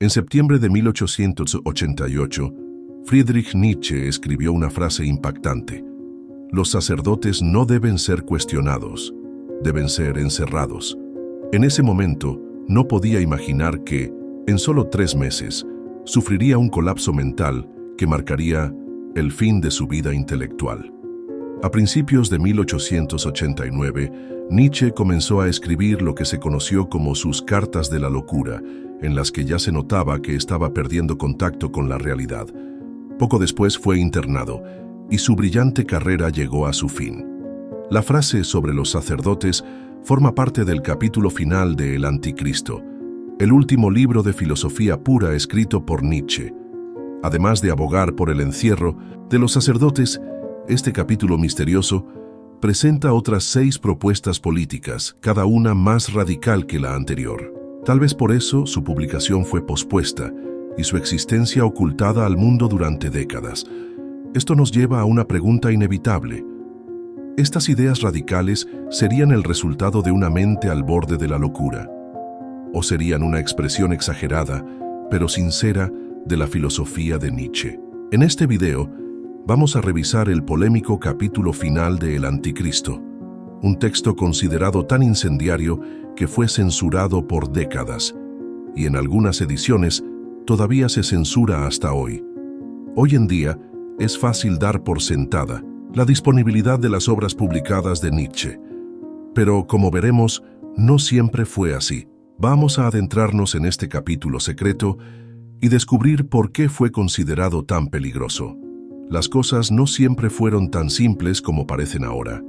En septiembre de 1888, Friedrich Nietzsche escribió una frase impactante: «Los sacerdotes no deben ser cuestionados, deben ser encerrados». En ese momento, no podía imaginar que, en solo 3 meses, sufriría un colapso mental que marcaría el fin de su vida intelectual. A principios de 1889, Nietzsche comenzó a escribir lo que se conoció como sus Cartas de la Locura, en las que ya se notaba que estaba perdiendo contacto con la realidad. Poco después fue internado, y su brillante carrera llegó a su fin. La frase sobre los sacerdotes forma parte del capítulo final de El Anticristo, el último libro de filosofía pura escrito por Nietzsche. Además de abogar por el encierro de los sacerdotes, este capítulo misterioso presenta otras 6 propuestas políticas, cada una más radical que la anterior. Tal vez por eso su publicación fue pospuesta y su existencia ocultada al mundo durante décadas. Esto nos lleva a una pregunta inevitable. ¿Estas ideas radicales serían el resultado de una mente al borde de la locura? ¿O serían una expresión exagerada, pero sincera, de la filosofía de Nietzsche? En este video, vamos a revisar el polémico capítulo final de El Anticristo, un texto considerado tan incendiario que fue censurado por décadas, y en algunas ediciones todavía se censura hasta hoy. Hoy en día, es fácil dar por sentada la disponibilidad de las obras publicadas de Nietzsche. Pero, como veremos, no siempre fue así. Vamos a adentrarnos en este capítulo secreto y descubrir por qué fue considerado tan peligroso. Las cosas no siempre fueron tan simples como parecen ahora.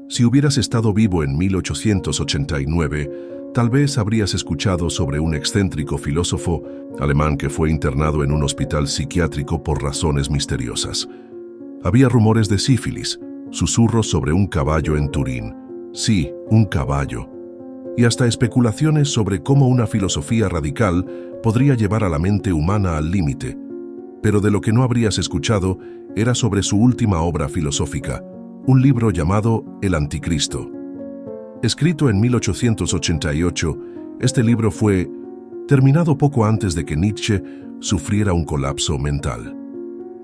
Si hubieras estado vivo en 1889, tal vez habrías escuchado sobre un excéntrico filósofo alemán que fue internado en un hospital psiquiátrico por razones misteriosas. Había rumores de sífilis, susurros sobre un caballo en Turín. Sí, un caballo. Y hasta especulaciones sobre cómo una filosofía radical podría llevar a la mente humana al límite. Pero de lo que no habrías escuchado era sobre su última obra filosófica, un libro llamado El Anticristo. Escrito en 1888, este libro fue terminado poco antes de que Nietzsche sufriera un colapso mental.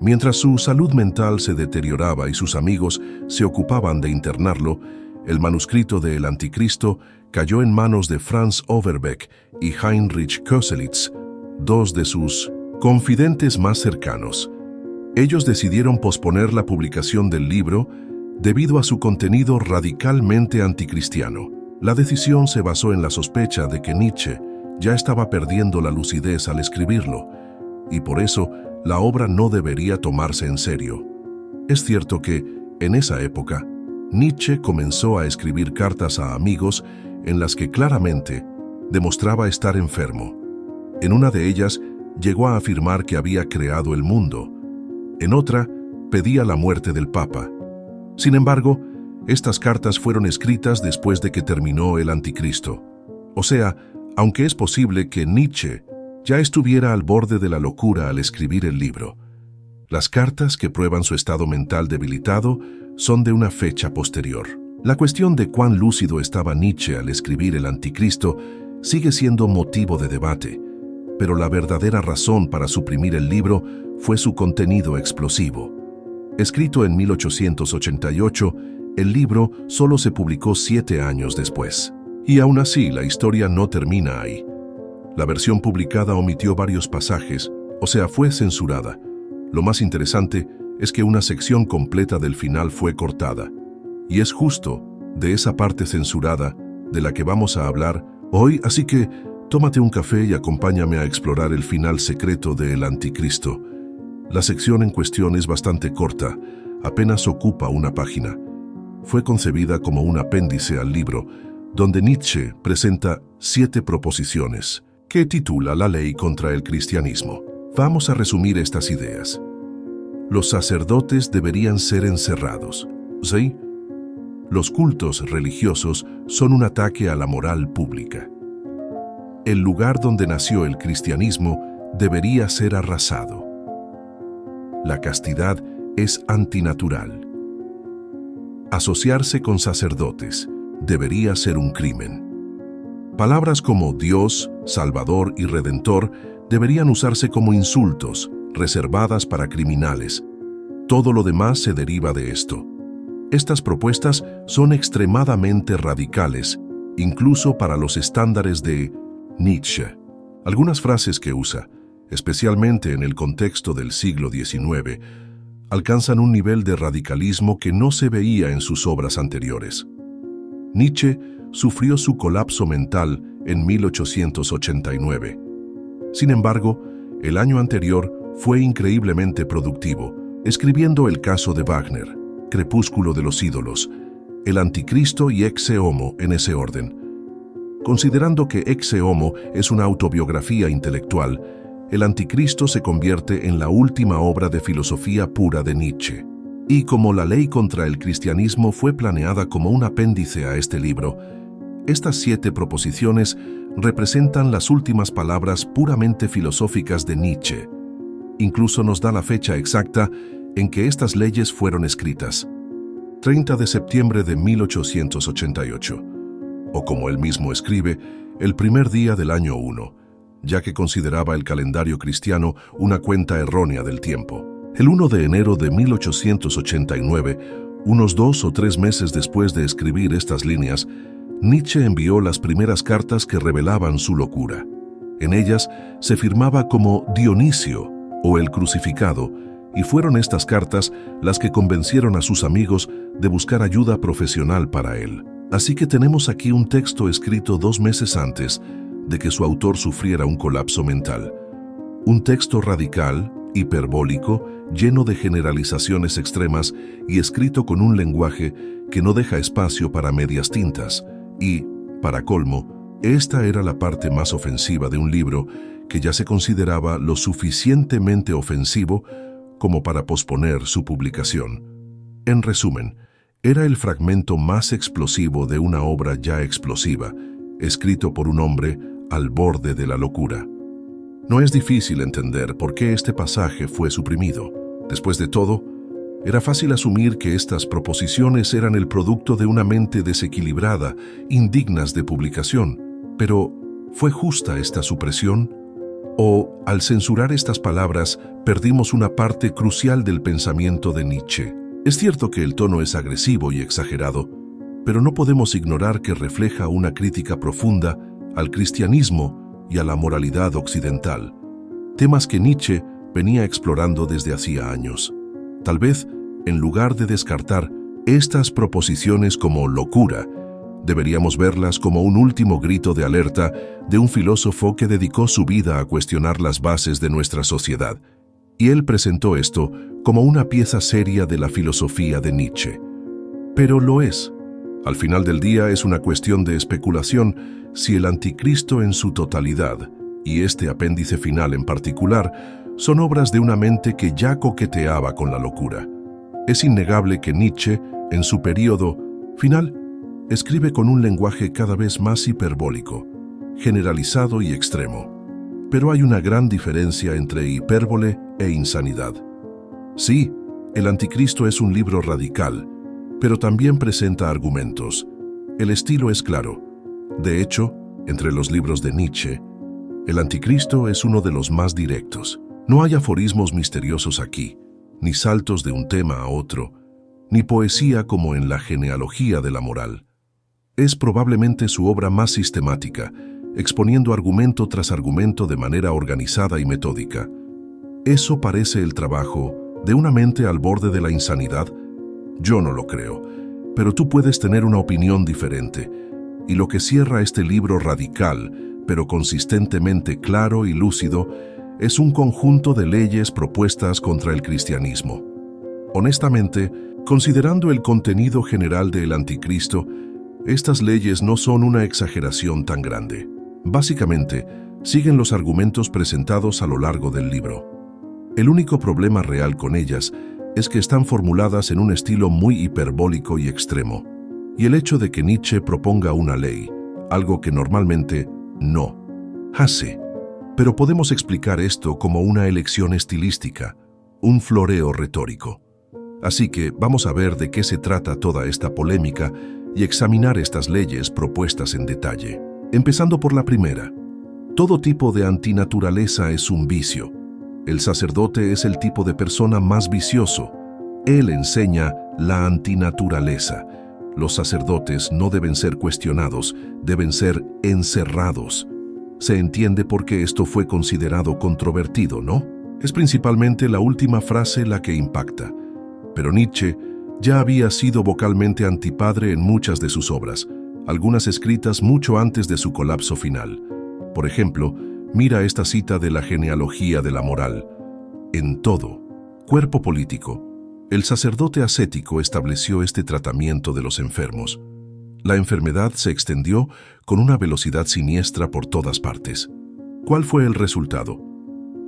Mientras su salud mental se deterioraba y sus amigos se ocupaban de internarlo, el manuscrito de El Anticristo cayó en manos de Franz Overbeck y Heinrich Köselitz, 2 de sus confidentes más cercanos. Ellos decidieron posponer la publicación del libro debido a su contenido radicalmente anticristiano. La decisión se basó en la sospecha de que Nietzsche ya estaba perdiendo la lucidez al escribirlo, y por eso la obra no debería tomarse en serio. Es cierto que, en esa época, Nietzsche comenzó a escribir cartas a amigos en las que claramente demostraba estar enfermo. En una de ellas, llegó a afirmar que había creado el mundo. En otra, pedía la muerte del Papa. Sin embargo, estas cartas fueron escritas después de que terminó El Anticristo. O sea, aunque es posible que Nietzsche ya estuviera al borde de la locura al escribir el libro, las cartas que prueban su estado mental debilitado son de una fecha posterior. La cuestión de cuán lúcido estaba Nietzsche al escribir El Anticristo sigue siendo motivo de debate, pero la verdadera razón para suprimir el libro fue su contenido explosivo. Escrito en 1888, el libro solo se publicó 7 años después. Y aún así, la historia no termina ahí. La versión publicada omitió varios pasajes, o sea, fue censurada. Lo más interesante es que una sección completa del final fue cortada. Y es justo de esa parte censurada de la que vamos a hablar hoy, así que tómate un café y acompáñame a explorar el final secreto de El Anticristo. La sección en cuestión es bastante corta, apenas ocupa una página. Fue concebida como un apéndice al libro, donde Nietzsche presenta 7 proposiciones, que titula La ley contra el cristianismo. Vamos a resumir estas ideas. Los sacerdotes deberían ser encerrados. ¿Sí? Los cultos religiosos son un ataque a la moral pública. El lugar donde nació el cristianismo debería ser arrasado. La castidad es antinatural. Asociarse con sacerdotes debería ser un crimen. Palabras como Dios, Salvador y Redentor deberían usarse como insultos, reservadas para criminales. Todo lo demás se deriva de esto. Estas propuestas son extremadamente radicales, incluso para los estándares de Nietzsche. Algunas frases que usa, especialmente en el contexto del siglo XIX, alcanzan un nivel de radicalismo que no se veía en sus obras anteriores. Nietzsche sufrió su colapso mental en 1889. Sin embargo, el año anterior fue increíblemente productivo, escribiendo El caso de Wagner, Crepúsculo de los ídolos, El anticristo y Ecce Homo en ese orden. Considerando que Ecce Homo es una autobiografía intelectual, El anticristo se convierte en la última obra de filosofía pura de Nietzsche. Y como la ley contra el cristianismo fue planeada como un apéndice a este libro, estas 7 proposiciones representan las últimas palabras puramente filosóficas de Nietzsche. Incluso nos da la fecha exacta en que estas leyes fueron escritas: 30 de septiembre de 1888, o como él mismo escribe, el primer día del año 1, ya que consideraba el calendario cristiano una cuenta errónea del tiempo. El 1 de enero de 1889, unos 2 o 3 meses después de escribir estas líneas, Nietzsche envió las primeras cartas que revelaban su locura. En ellas se firmaba como Dionisio o el crucificado, y fueron estas cartas las que convencieron a sus amigos de buscar ayuda profesional para él. Así que tenemos aquí un texto escrito 2 meses antes de que su autor sufriera un colapso mental. Un texto radical, hiperbólico, lleno de generalizaciones extremas y escrito con un lenguaje que no deja espacio para medias tintas. Y, para colmo, esta era la parte más ofensiva de un libro que ya se consideraba lo suficientemente ofensivo como para posponer su publicación. En resumen, era el fragmento más explosivo de una obra ya explosiva, escrito por un hombre al borde de la locura. No es difícil entender por qué este pasaje fue suprimido. Después de todo, era fácil asumir que estas proposiciones eran el producto de una mente desequilibrada, indignas de publicación. Pero, ¿fue justa esta supresión? ¿O, al censurar estas palabras, perdimos una parte crucial del pensamiento de Nietzsche? Es cierto que el tono es agresivo y exagerado, pero no podemos ignorar que refleja una crítica profunda al cristianismo y a la moralidad occidental, temas que Nietzsche venía explorando desde hacía años. Tal vez, en lugar de descartar estas proposiciones como locura, deberíamos verlas como un último grito de alerta de un filósofo que dedicó su vida a cuestionar las bases de nuestra sociedad. Y él presentó esto como una pieza seria de la filosofía de Nietzsche. Pero lo es. Al final del día es una cuestión de especulación si el anticristo en su totalidad, y este apéndice final en particular, son obras de una mente que ya coqueteaba con la locura. Es innegable que Nietzsche, en su período final, escribe con un lenguaje cada vez más hiperbólico, generalizado y extremo. Pero hay una gran diferencia entre hipérbole e insanidad. Sí, El Anticristo es un libro radical, pero también presenta argumentos. El estilo es claro. De hecho, entre los libros de Nietzsche, El Anticristo es uno de los más directos. No hay aforismos misteriosos aquí, ni saltos de un tema a otro, ni poesía como en la genealogía de la moral. Es probablemente su obra más sistemática, exponiendo argumento tras argumento de manera organizada y metódica. ¿Eso parece el trabajo de una mente al borde de la insanidad? Yo no lo creo, pero tú puedes tener una opinión diferente. Y lo que cierra este libro radical, pero consistentemente claro y lúcido, es un conjunto de leyes propuestas contra el cristianismo. Honestamente, considerando el contenido general del Anticristo, estas leyes no son una exageración tan grande. Básicamente, siguen los argumentos presentados a lo largo del libro. El único problema real con ellas es que están formuladas en un estilo muy hiperbólico y extremo, y el hecho de que Nietzsche proponga una ley, algo que normalmente no hace. Pero podemos explicar esto como una elección estilística, un floreo retórico. Así que vamos a ver de qué se trata toda esta polémica y examinar estas leyes propuestas en detalle. Empezando por la primera. Todo tipo de antinaturaleza es un vicio. El sacerdote es el tipo de persona más vicioso. Él enseña la antinaturaleza. Los sacerdotes no deben ser cuestionados, deben ser encerrados. Se entiende por qué esto fue considerado controvertido, ¿no? Es principalmente la última frase la que impacta. Pero Nietzsche ya había sido vocalmente antipadre en muchas de sus obras, algunas escritas mucho antes de su colapso final. Por ejemplo, mira esta cita de la genealogía de la moral. En todo, cuerpo político, el sacerdote ascético estableció este tratamiento de los enfermos. La enfermedad se extendió con una velocidad siniestra por todas partes. ¿Cuál fue el resultado?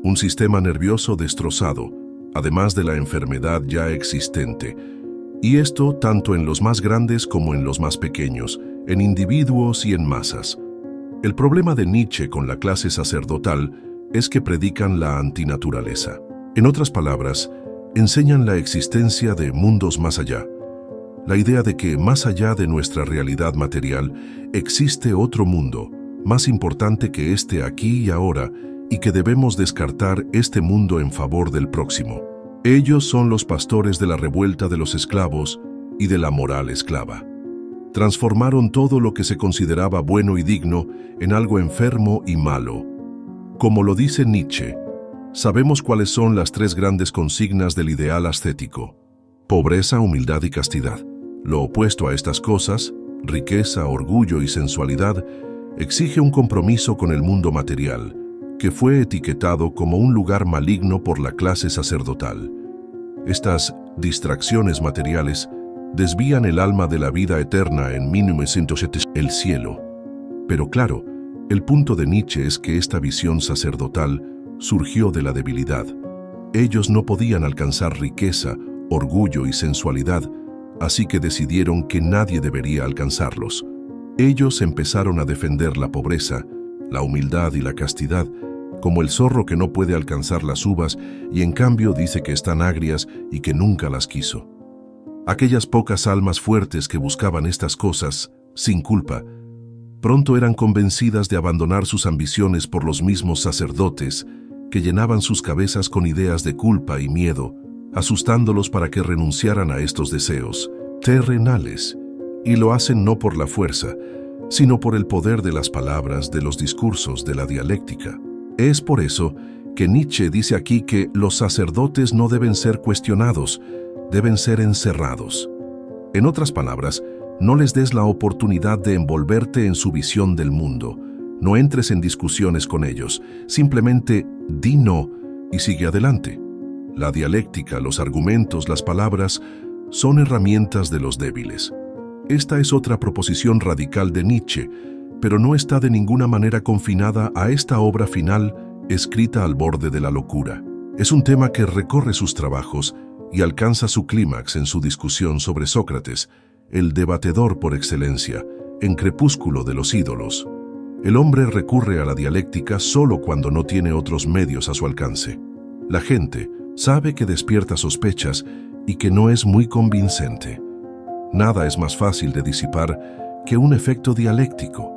Un sistema nervioso destrozado, además de la enfermedad ya existente. Y esto tanto en los más grandes como en los más pequeños, en individuos y en masas. El problema de Nietzsche con la clase sacerdotal es que predican la antinaturaleza. En otras palabras, enseñan la existencia de mundos más allá. La idea de que más allá de nuestra realidad material existe otro mundo, más importante que este aquí y ahora, y que debemos descartar este mundo en favor del próximo. Ellos son los pastores de la revuelta de los esclavos y de la moral esclava. Transformaron todo lo que se consideraba bueno y digno en algo enfermo y malo. Como lo dice Nietzsche, sabemos cuáles son las tres grandes consignas del ideal ascético: pobreza, humildad y castidad. Lo opuesto a estas cosas, riqueza, orgullo y sensualidad, exige un compromiso con el mundo material, que fue etiquetado como un lugar maligno por la clase sacerdotal. Estas distracciones materiales desvían el alma de la vida eterna en 1970, el cielo. Pero claro, el punto de Nietzsche es que esta visión sacerdotal surgió de la debilidad. Ellos no podían alcanzar riqueza, orgullo y sensualidad, así que decidieron que nadie debería alcanzarlos. Ellos empezaron a defender la pobreza, la humildad y la castidad, como el zorro que no puede alcanzar las uvas y en cambio dice que están agrias y que nunca las quiso. Aquellas pocas almas fuertes que buscaban estas cosas, sin culpa, pronto eran convencidas de abandonar sus ambiciones por los mismos sacerdotes que llenaban sus cabezas con ideas de culpa y miedo, asustándolos para que renunciaran a estos deseos terrenales, y lo hacen no por la fuerza, sino por el poder de las palabras, de los discursos, de la dialéctica. Es por eso que Nietzsche dice aquí que los sacerdotes no deben ser cuestionados, deben ser encerrados. En otras palabras, no les des la oportunidad de envolverte en su visión del mundo. No entres en discusiones con ellos, simplemente di no y sigue adelante. La dialéctica, los argumentos, las palabras son herramientas de los débiles. Esta es otra proposición radical de Nietzsche, pero no está de ninguna manera confinada a esta obra final escrita al borde de la locura. Es un tema que recorre sus trabajos y alcanza su clímax en su discusión sobre Sócrates, el debatedor por excelencia, en Crepúsculo de los ídolos. El hombre recurre a la dialéctica solo cuando no tiene otros medios a su alcance. La gente sabe que despierta sospechas y que no es muy convincente. Nada es más fácil de disipar que un efecto dialéctico.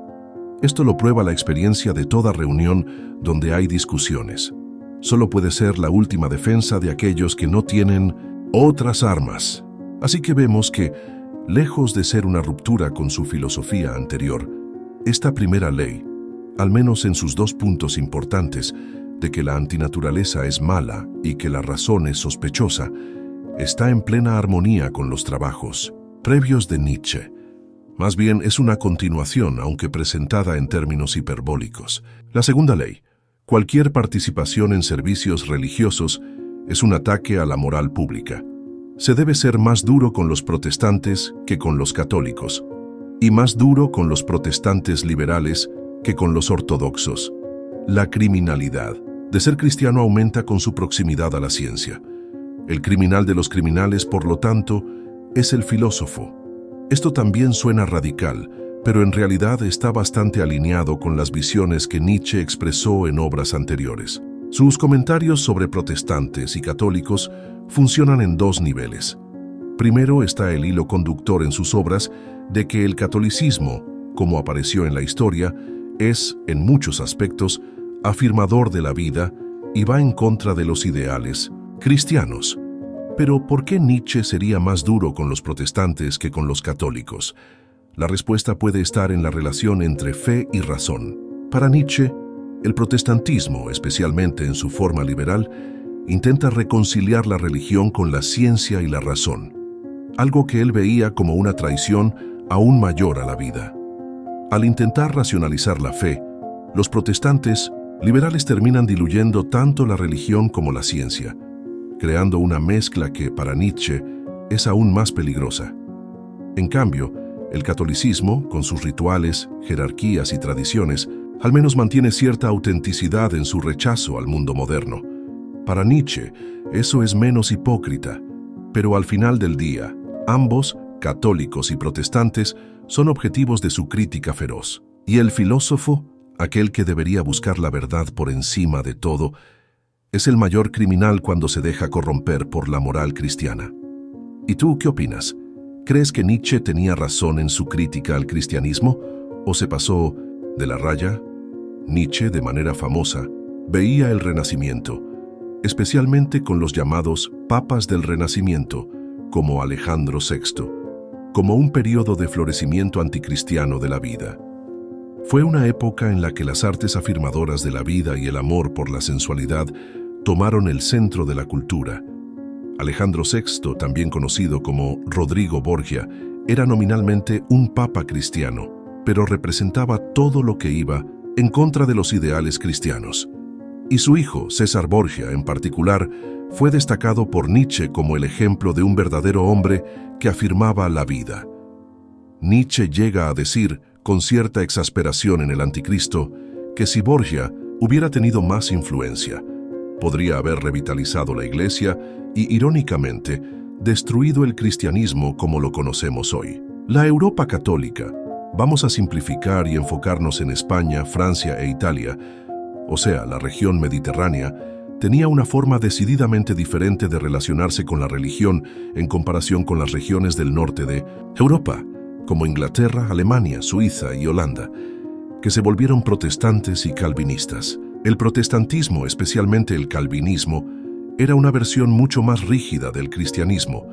Esto lo prueba la experiencia de toda reunión donde hay discusiones. Solo puede ser la última defensa de aquellos que no tienen otras armas. Así que vemos que, lejos de ser una ruptura con su filosofía anterior, esta primera ley, al menos en sus dos puntos importantes, de que la antinaturaleza es mala y que la razón es sospechosa, está en plena armonía con los trabajos previos de Nietzsche. Más bien es una continuación, aunque presentada en términos hiperbólicos. La segunda ley: cualquier participación en servicios religiosos es un ataque a la moral pública. Se debe ser más duro con los protestantes que con los católicos, y más duro con los protestantes liberales que con los ortodoxos. La criminalidad de ser cristiano aumenta con su proximidad a la ciencia. El criminal de los criminales, por lo tanto, es el filósofo. Esto también suena radical, pero en realidad está bastante alineado con las visiones que Nietzsche expresó en obras anteriores. Sus comentarios sobre protestantes y católicos funcionan en dos niveles. Primero está el hilo conductor en sus obras de que el catolicismo, como apareció en la historia, Es, en muchos aspectos, afirmador de la vida y va en contra de los ideales cristianos. Pero ¿por qué Nietzsche sería más duro con los protestantes que con los católicos? La respuesta puede estar en la relación entre fe y razón. Para Nietzsche, el protestantismo, especialmente en su forma liberal, intenta reconciliar la religión con la ciencia y la razón, algo que él veía como una traición aún mayor a la vida. Al intentar racionalizar la fe, los protestantes liberales terminan diluyendo tanto la religión como la ciencia, creando una mezcla que, para Nietzsche, es aún más peligrosa. En cambio, el catolicismo, con sus rituales, jerarquías y tradiciones, al menos mantiene cierta autenticidad en su rechazo al mundo moderno. Para Nietzsche, eso es menos hipócrita, pero al final del día, ambos, católicos y protestantes, son objetivos de su crítica feroz. Y el filósofo, aquel que debería buscar la verdad por encima de todo, es el mayor criminal cuando se deja corromper por la moral cristiana. ¿Y tú qué opinas? ¿Crees que Nietzsche tenía razón en su crítica al cristianismo o se pasó de la raya? Nietzsche, de manera famosa, veía el Renacimiento, especialmente con los llamados papas del Renacimiento, como Alejandro VI, como un periodo de florecimiento anticristiano de la vida. Fue una época en la que las artes afirmadoras de la vida y el amor por la sensualidad tomaron el centro de la cultura. Alejandro VI, también conocido como Rodrigo Borgia, era nominalmente un papa cristiano, pero representaba todo lo que iba en contra de los ideales cristianos. Y su hijo, César Borgia, en particular, fue destacado por Nietzsche como el ejemplo de un verdadero hombre que afirmaba la vida. Nietzsche llega a decir, con cierta exasperación en el Anticristo, que si Borgia hubiera tenido más influencia, podría haber revitalizado la Iglesia y, irónicamente, destruido el cristianismo como lo conocemos hoy. La Europa católica, vamos a simplificar y enfocarnos en España, Francia e Italia, o sea, la región mediterránea, tenía una forma decididamente diferente de relacionarse con la religión en comparación con las regiones del norte de Europa, como Inglaterra, Alemania, Suiza y Holanda, que se volvieron protestantes y calvinistas. El protestantismo, especialmente el calvinismo, era una versión mucho más rígida del cristianismo,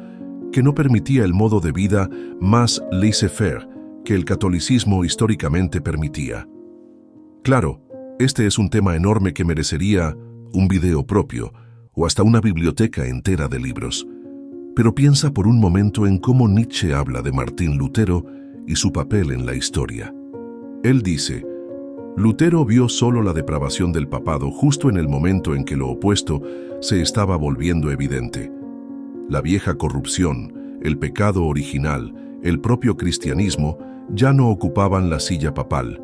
que no permitía el modo de vida más laissez-faire que el catolicismo históricamente permitía. Claro, este es un tema enorme que merecería un video propio o hasta una biblioteca entera de libros. Pero piensa por un momento en cómo Nietzsche habla de Martín Lutero y su papel en la historia. Él dice, Lutero vio solo la depravación del papado justo en el momento en que lo opuesto se estaba volviendo evidente. La vieja corrupción, el pecado original, el propio cristianismo ya no ocupaban la silla papal.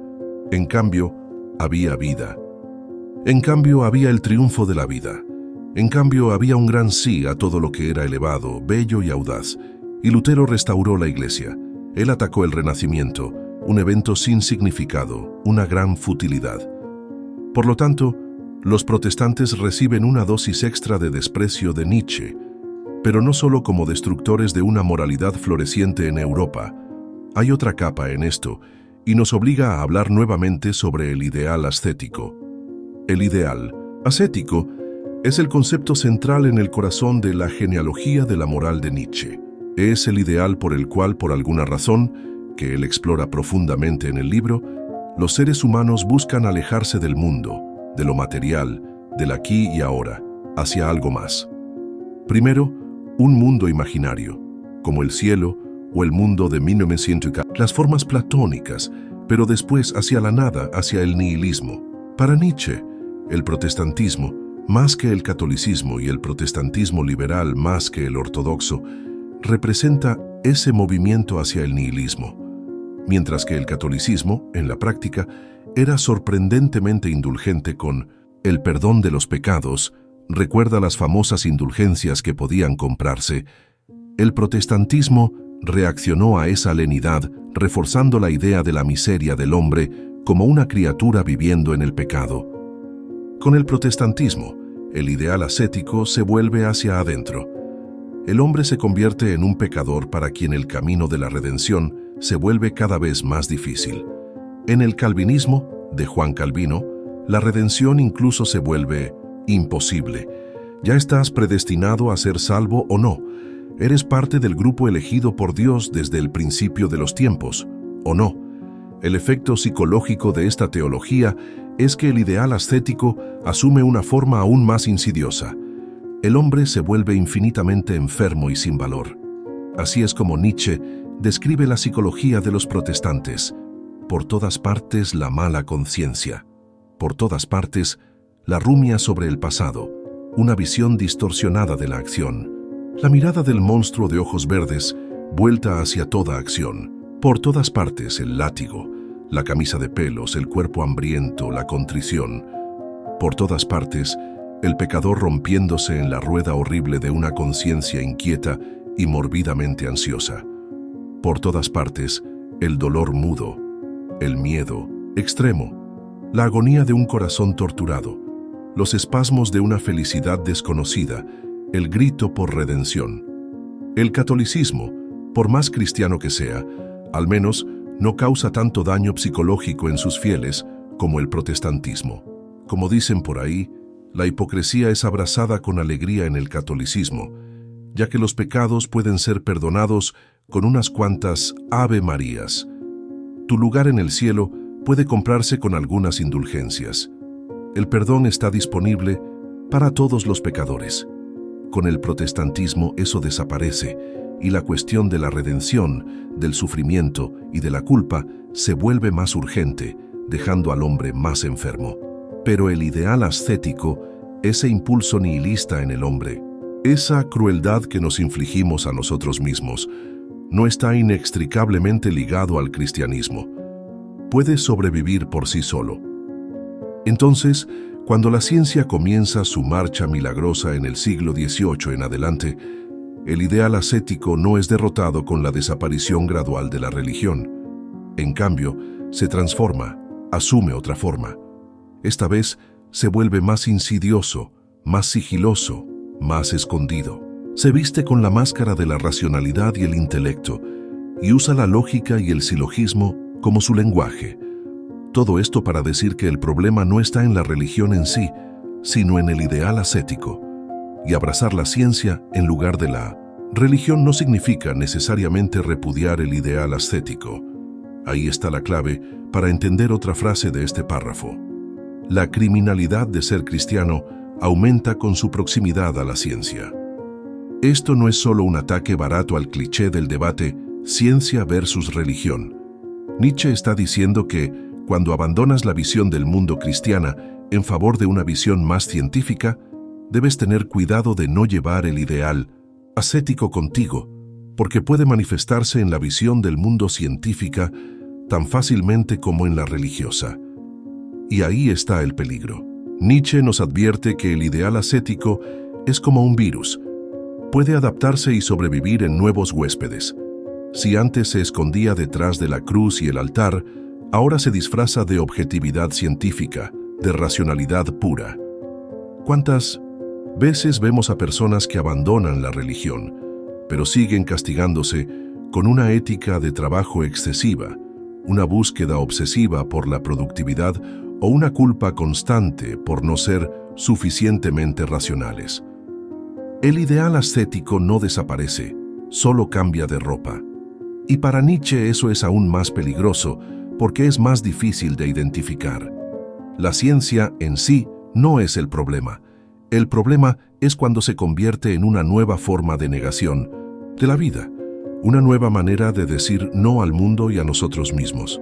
En cambio, había vida. En cambio, había el triunfo de la vida. En cambio, había un gran sí a todo lo que era elevado, bello y audaz. Y Lutero restauró la Iglesia. Él atacó el Renacimiento, un evento sin significado, una gran futilidad. Por lo tanto, los protestantes reciben una dosis extra de desprecio de Nietzsche, pero no solo como destructores de una moralidad floreciente en Europa. Hay otra capa en esto, y nos obliga a hablar nuevamente sobre el ideal ascético. El ideal ascético es el concepto central en el corazón de la genealogía de la moral de Nietzsche. Es el ideal por el cual, por alguna razón, que él explora profundamente en el libro, los seres humanos buscan alejarse del mundo, de lo material, del aquí y ahora, hacia algo más. Primero, un mundo imaginario, como el cielo o el mundo de 1904, las formas platónicas, pero después hacia la nada, hacia el nihilismo. Para Nietzsche, el protestantismo, más que el catolicismo y el protestantismo liberal más que el ortodoxo, representa ese movimiento hacia el nihilismo, mientras que el catolicismo, en la práctica, era sorprendentemente indulgente con el perdón de los pecados. Recuerda las famosas indulgencias que podían comprarse. El protestantismo reaccionó a esa lenidad, reforzando la idea de la miseria del hombre como una criatura viviendo en el pecado. Con el protestantismo, el ideal ascético se vuelve hacia adentro. El hombre se convierte en un pecador para quien el camino de la redención se vuelve cada vez más difícil. En el calvinismo, de Juan Calvino, la redención incluso se vuelve imposible. Ya estás predestinado a ser salvo o no. Eres parte del grupo elegido por Dios desde el principio de los tiempos, o no. El efecto psicológico de esta teología es que el ideal ascético asume una forma aún más insidiosa. El hombre se vuelve infinitamente enfermo y sin valor. Así es como Nietzsche describe la psicología de los protestantes. Por todas partes la mala conciencia. Por todas partes la rumia sobre el pasado, una visión distorsionada de la acción. La mirada del monstruo de ojos verdes vuelta hacia toda acción. Por todas partes el látigo, la camisa de pelos, el cuerpo hambriento, la contrición. Por todas partes el pecador rompiéndose en la rueda horrible de una conciencia inquieta y morbidamente ansiosa. Por todas partes el dolor mudo, el miedo extremo, la agonía de un corazón torturado, los espasmos de una felicidad desconocida, el grito por redención. El catolicismo, por más cristiano que sea, al menos no causa tanto daño psicológico en sus fieles como el protestantismo. Como dicen por ahí, la hipocresía es abrazada con alegría en el catolicismo, ya que los pecados pueden ser perdonados con unas cuantas Ave Marías. Tu lugar en el cielo puede comprarse con algunas indulgencias. El perdón está disponible para todos los pecadores. Con el protestantismo eso desaparece y la cuestión de la redención, del sufrimiento y de la culpa se vuelve más urgente, dejando al hombre más enfermo. Pero el ideal ascético, ese impulso nihilista en el hombre, esa crueldad que nos infligimos a nosotros mismos, no está inextricablemente ligado al cristianismo. Puede sobrevivir por sí solo. Entonces, cuando la ciencia comienza su marcha milagrosa en el siglo XVIII en adelante, el ideal ascético no es derrotado con la desaparición gradual de la religión. En cambio, se transforma, asume otra forma. Esta vez se vuelve más insidioso, más sigiloso, más escondido. Se viste con la máscara de la racionalidad y el intelecto, y usa la lógica y el silogismo como su lenguaje. Todo esto para decir que el problema no está en la religión en sí, sino en el ideal ascético, y abrazar la ciencia en lugar de la religión no significa necesariamente repudiar el ideal ascético. Ahí está la clave para entender otra frase de este párrafo. La criminalidad de ser cristiano aumenta con su proximidad a la ciencia. Esto no es solo un ataque barato al cliché del debate ciencia versus religión. Nietzsche está diciendo que, cuando abandonas la visión del mundo cristiana en favor de una visión más científica, debes tener cuidado de no llevar el ideal ascético contigo, porque puede manifestarse en la visión del mundo científica tan fácilmente como en la religiosa. Y ahí está el peligro. Nietzsche nos advierte que el ideal ascético es como un virus. Puede adaptarse y sobrevivir en nuevos huéspedes. Si antes se escondía detrás de la cruz y el altar, ahora se disfraza de objetividad científica, de racionalidad pura. ¿Cuántas veces vemos a personas que abandonan la religión, pero siguen castigándose con una ética de trabajo excesiva, una búsqueda obsesiva por la productividad o una culpa constante por no ser suficientemente racionales? El ideal ascético no desaparece, solo cambia de ropa. Y para Nietzsche eso es aún más peligroso, porque es más difícil de identificar. La ciencia en sí no es el problema. El problema es cuando se convierte en una nueva forma de negación de la vida, una nueva manera de decir no al mundo y a nosotros mismos.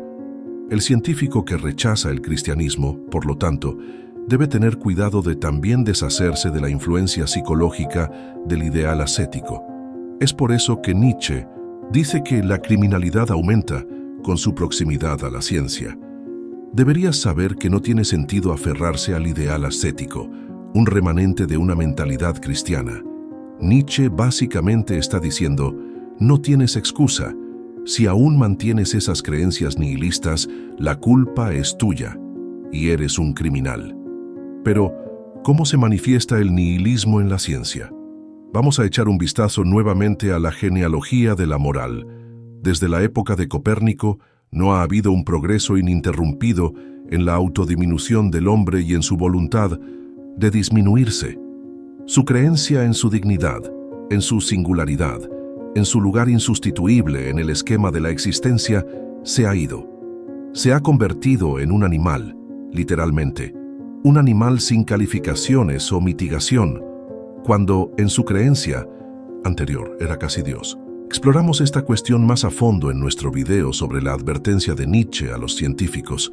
El científico que rechaza el cristianismo, por lo tanto, debe tener cuidado de también deshacerse de la influencia psicológica del ideal ascético. Es por eso que Nietzsche dice que la criminalidad aumenta con su proximidad a la ciencia. Deberías saber que no tiene sentido aferrarse al ideal ascético, un remanente de una mentalidad cristiana. Nietzsche básicamente está diciendo, no tienes excusa. Si aún mantienes esas creencias nihilistas, la culpa es tuya y eres un criminal. Pero, ¿cómo se manifiesta el nihilismo en la ciencia? Vamos a echar un vistazo nuevamente a la genealogía de la moral. Desde la época de Copérnico, no ha habido un progreso ininterrumpido en la autodiminución del hombre y en su voluntad de disminuirse. Su creencia en su dignidad, en su singularidad, en su lugar insustituible en el esquema de la existencia, se ha ido. Se ha convertido en un animal, literalmente, un animal sin calificaciones o mitigación, cuando en su creencia anterior era casi Dios. Exploramos esta cuestión más a fondo en nuestro video sobre la advertencia de Nietzsche a los científicos,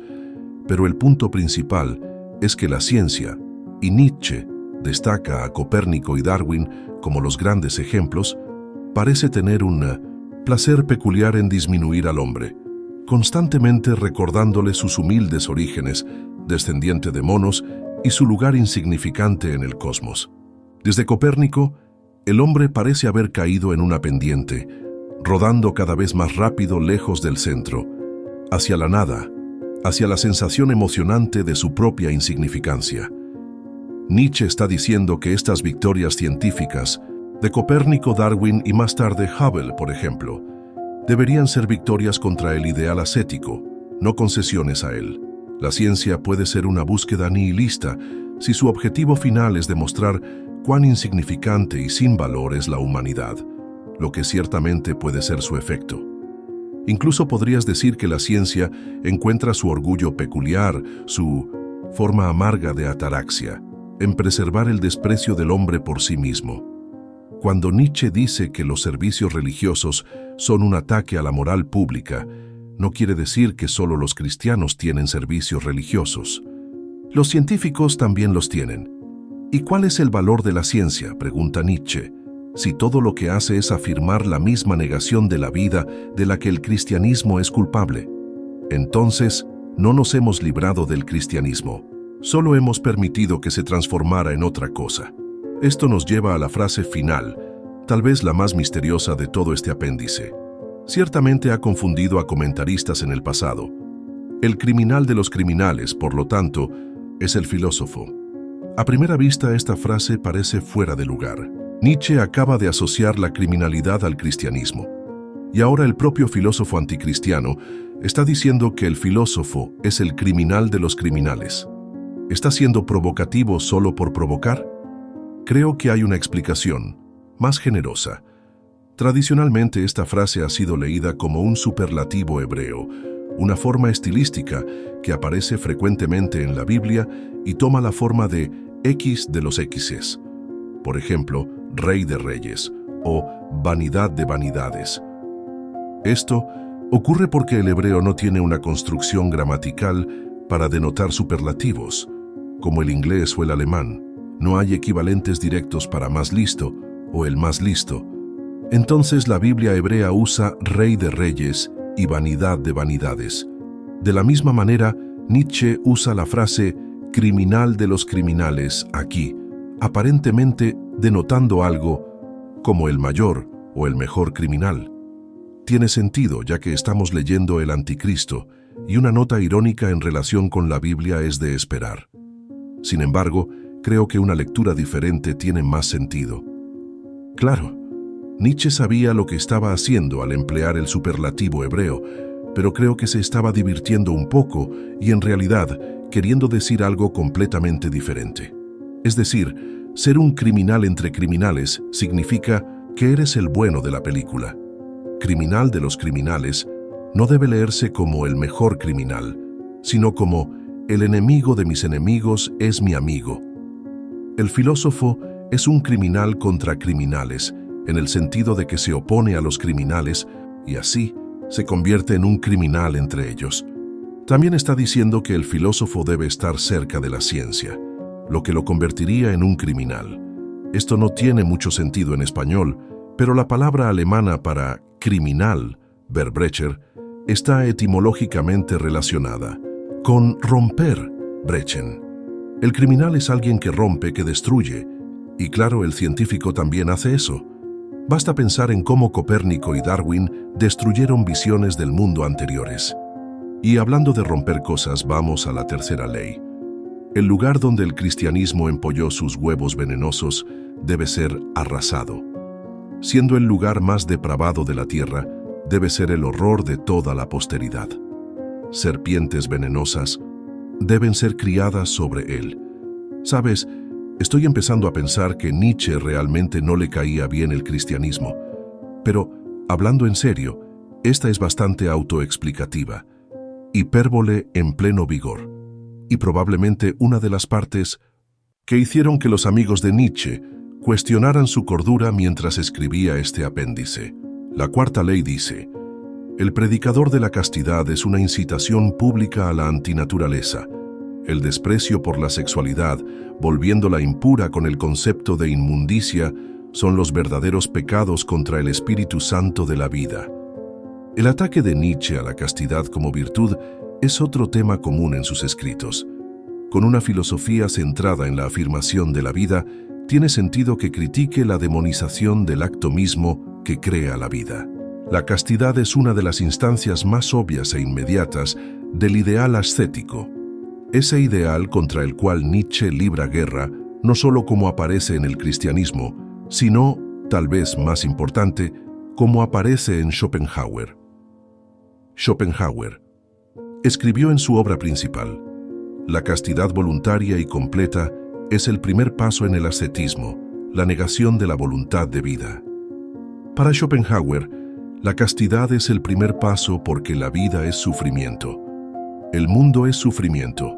pero el punto principal es que la ciencia, y Nietzsche destaca a Copérnico y Darwin como los grandes ejemplos, parece tener un placer peculiar en disminuir al hombre, constantemente recordándole sus humildes orígenes, descendiente de monos, y su lugar insignificante en el cosmos. Desde Copérnico, el hombre parece haber caído en una pendiente, rodando cada vez más rápido lejos del centro, hacia la nada, hacia la sensación emocionante de su propia insignificancia. Nietzsche está diciendo que estas victorias científicas, de Copérnico, Darwin y más tarde Hubble, por ejemplo, deberían ser victorias contra el ideal ascético, no concesiones a él. La ciencia puede ser una búsqueda nihilista si su objetivo final es demostrar cuán insignificante y sin valor es la humanidad, lo que ciertamente puede ser su efecto. Incluso podrías decir que la ciencia encuentra su orgullo peculiar, su forma amarga de ataraxia, en preservar el desprecio del hombre por sí mismo. Cuando Nietzsche dice que los servicios religiosos son un ataque a la moral pública, no quiere decir que solo los cristianos tienen servicios religiosos. Los científicos también los tienen. ¿Y cuál es el valor de la ciencia?, pregunta Nietzsche, si todo lo que hace es afirmar la misma negación de la vida de la que el cristianismo es culpable. Entonces, no nos hemos librado del cristianismo, solo hemos permitido que se transformara en otra cosa. Esto nos lleva a la frase final, tal vez la más misteriosa de todo este apéndice. Ciertamente ha confundido a comentaristas en el pasado. El criminal de los criminales, por lo tanto, es el filósofo. A primera vista, esta frase parece fuera de lugar. Nietzsche acaba de asociar la criminalidad al cristianismo. Y ahora el propio filósofo anticristiano está diciendo que el filósofo es el criminal de los criminales. ¿Está siendo provocativo solo por provocar? Creo que hay una explicación, más generosa. Tradicionalmente esta frase ha sido leída como un superlativo hebreo, una forma estilística que aparece frecuentemente en la Biblia y toma la forma de X de los X's. Por ejemplo, Rey de Reyes o Vanidad de Vanidades. Esto ocurre porque el hebreo no tiene una construcción gramatical para denotar superlativos, como el inglés o el alemán. No hay equivalentes directos para más listo o el más listo. Entonces la Biblia hebrea usa Rey de Reyes y Vanidad de Vanidades. De la misma manera, Nietzsche usa la frase criminal de los criminales aquí, aparentemente denotando algo como el mayor o el mejor criminal. Tiene sentido, ya que estamos leyendo el Anticristo, y una nota irónica en relación con la Biblia es de esperar. Sin embargo, creo que una lectura diferente tiene más sentido. Claro, Nietzsche sabía lo que estaba haciendo al emplear el superlativo hebreo, pero creo que se estaba divirtiendo un poco y en realidad queriendo decir algo completamente diferente. Es decir, ser un criminal entre criminales significa que eres el bueno de la película. Criminal de los criminales no debe leerse como el mejor criminal, sino como el enemigo de mis enemigos es mi amigo. El filósofo es un criminal contra criminales, en el sentido de que se opone a los criminales y así se convierte en un criminal entre ellos. También está diciendo que el filósofo debe estar cerca de la ciencia, lo que lo convertiría en un criminal. Esto no tiene mucho sentido en español, pero la palabra alemana para criminal, Verbrecher, está etimológicamente relacionada con romper, brechen. El criminal es alguien que rompe, que destruye, y claro, el científico también hace eso. Basta pensar en cómo Copérnico y Darwin destruyeron visiones del mundo anteriores. Y hablando de romper cosas, vamos a la tercera ley. El lugar donde el cristianismo empolló sus huevos venenosos debe ser arrasado. Siendo el lugar más depravado de la tierra, debe ser el horror de toda la posteridad. Serpientes venenosas, deben ser criadas sobre él. ¿Sabes? Estoy empezando a pensar que Nietzsche realmente no le caía bien el cristianismo. Pero, hablando en serio, esta es bastante autoexplicativa. Hipérbole en pleno vigor. Y probablemente una de las partes que hicieron que los amigos de Nietzsche cuestionaran su cordura mientras escribía este apéndice. La cuarta ley dice: el predicador de la castidad es una incitación pública a la antinaturaleza. El desprecio por la sexualidad, volviéndola impura con el concepto de inmundicia, son los verdaderos pecados contra el Espíritu Santo de la vida. El ataque de Nietzsche a la castidad como virtud es otro tema común en sus escritos. Con una filosofía centrada en la afirmación de la vida, tiene sentido que critique la demonización del acto mismo que crea la vida. La castidad es una de las instancias más obvias e inmediatas del ideal ascético. Ese ideal contra el cual Nietzsche libra guerra, no solo como aparece en el cristianismo, sino, tal vez más importante, como aparece en Schopenhauer. Schopenhauer escribió en su obra principal: la castidad voluntaria y completa es el primer paso en el ascetismo, la negación de la voluntad de vida. Para Schopenhauer, la castidad es el primer paso porque la vida es sufrimiento. El mundo es sufrimiento,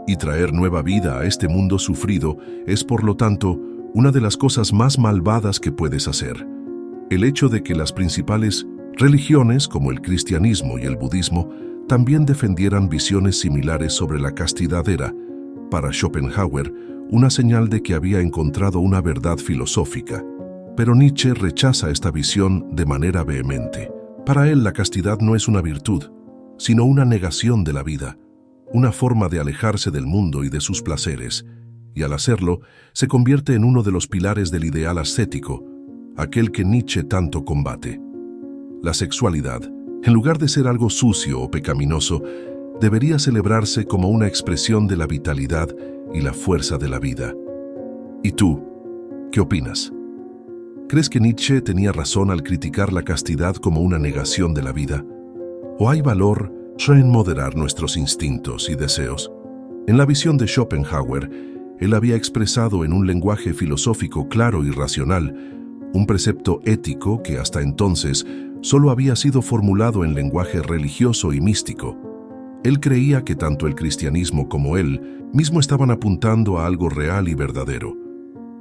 y traer nueva vida a este mundo sufrido es, por lo tanto, una de las cosas más malvadas que puedes hacer. El hecho de que las principales religiones, como el cristianismo y el budismo, también defendieran visiones similares sobre la castidad era, para Schopenhauer, una señal de que había encontrado una verdad filosófica. Pero Nietzsche rechaza esta visión de manera vehemente. Para él, la castidad no es una virtud, sino una negación de la vida, una forma de alejarse del mundo y de sus placeres, y al hacerlo, se convierte en uno de los pilares del ideal ascético, aquel que Nietzsche tanto combate. La sexualidad, en lugar de ser algo sucio o pecaminoso, debería celebrarse como una expresión de la vitalidad y la fuerza de la vida. ¿Y tú, qué opinas? ¿Crees que Nietzsche tenía razón al criticar la castidad como una negación de la vida? ¿O hay valor en moderar nuestros instintos y deseos? En la visión de Schopenhauer, él había expresado en un lenguaje filosófico claro y racional un precepto ético que hasta entonces solo había sido formulado en lenguaje religioso y místico. Él creía que tanto el cristianismo como él mismo estaban apuntando a algo real y verdadero.